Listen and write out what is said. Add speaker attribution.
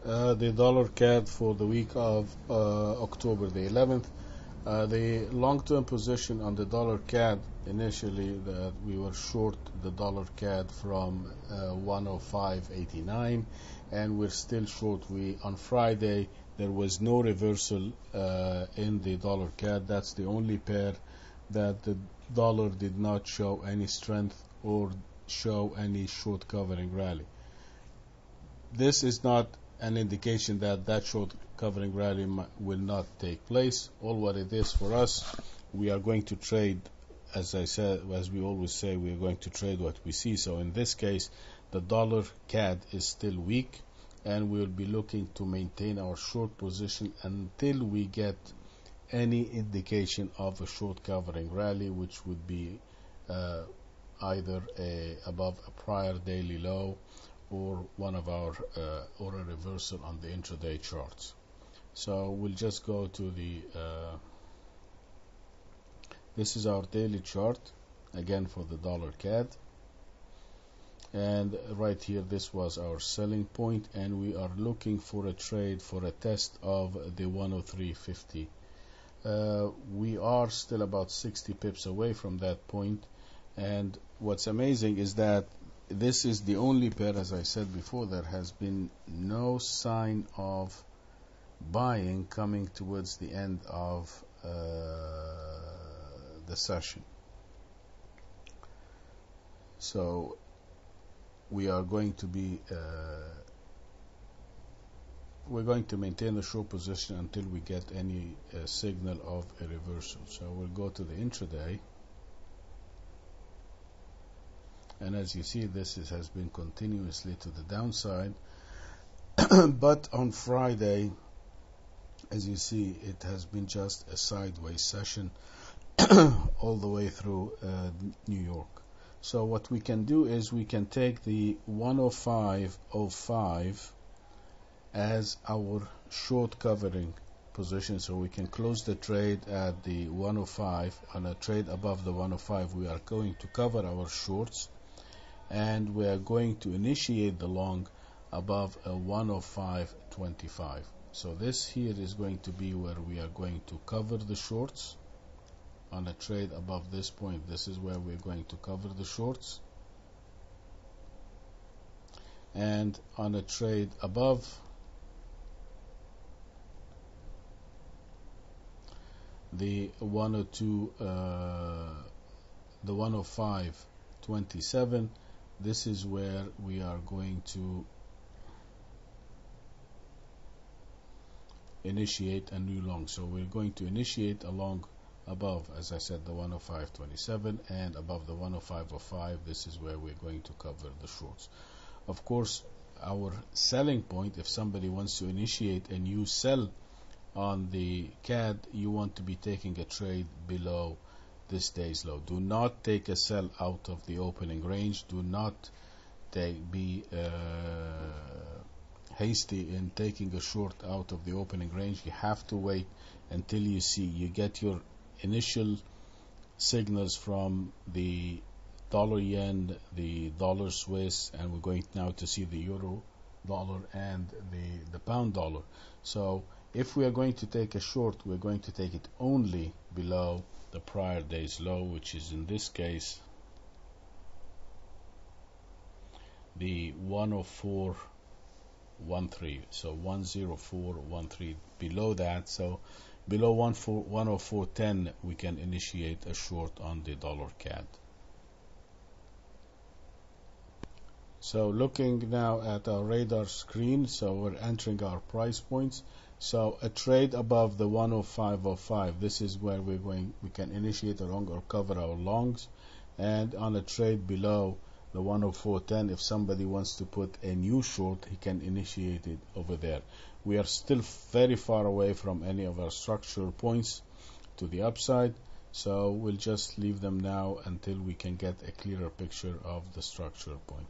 Speaker 1: The dollar CAD for the week of October the 11th. The long-term position on the dollar CAD, initially that we were short the dollar CAD from 105.89, and we're still short. On Friday there was no reversal in the dollar CAD. That's the only pair that the dollar did not show any strength or show any short covering rally. This is not an indication that that short covering rally will not take place. All what it is for us, we are going to trade, as I said, as we always say, we are going to trade what we see. So in this case, the dollar CAD is still weak, and we'll be looking to maintain our short position until we get any indication of a short covering rally, which would be either above a prior daily low or one of our or a reversal on the intraday charts. So we'll just go to the this is our daily chart again for the dollar CAD, and right here this was our selling point, and we are looking for a trade for a test of the 103.50. We are still about 60 pips away from that point, and what's amazing is that this is the only pair, as I said before, there has been no sign of buying coming towards the end of the session. So we are going to be we're going to maintain the short position until we get any signal of a reversal. So we'll go to the intraday. And as you see, this has been continuously to the downside. But on Friday, as you see, it has been just a sideways session all the way through New York. So what we can do is we can take the 105.05 as our short covering position. So we can close the trade at the 105. On a trade above the 105, we are going to cover our shorts, and we are going to initiate the long above a 105.25. So this here is going to be where we are going to cover the shorts. On a trade above this point, this is where we're going to cover the shorts, and on a trade above the 102 the 105.27, this is where we are going to initiate a new long. So we're going to initiate a long above, as I said, the 105.27, and above the 105.05, this is where we're going to cover the shorts. Of course, our selling point, if somebody wants to initiate a new sell on the CAD, you want to be taking a trade below this day's low. Do not take a sell out of the opening range. Do not be hasty in taking a short out of the opening range. You have to wait until you get your initial signals from the dollar yen, the dollar Swiss, and we're going now to see the euro dollar and the pound dollar. So if we are going to take a short, we're going to take it only below the prior day's low, which is in this case the 104.13. So 104.13, below that. So below 104.10, we can initiate a short on the dollar CAD. So looking now at our radar screen, so we're entering our price points. So a trade above the 105.05, this is where we can initiate a long or cover our longs, and on a trade below the 104.10, if somebody wants to put a new short, he can initiate it over there. We are still very far away from any of our structural points to the upside, so we'll just leave them now until we can get a clearer picture of the structural point.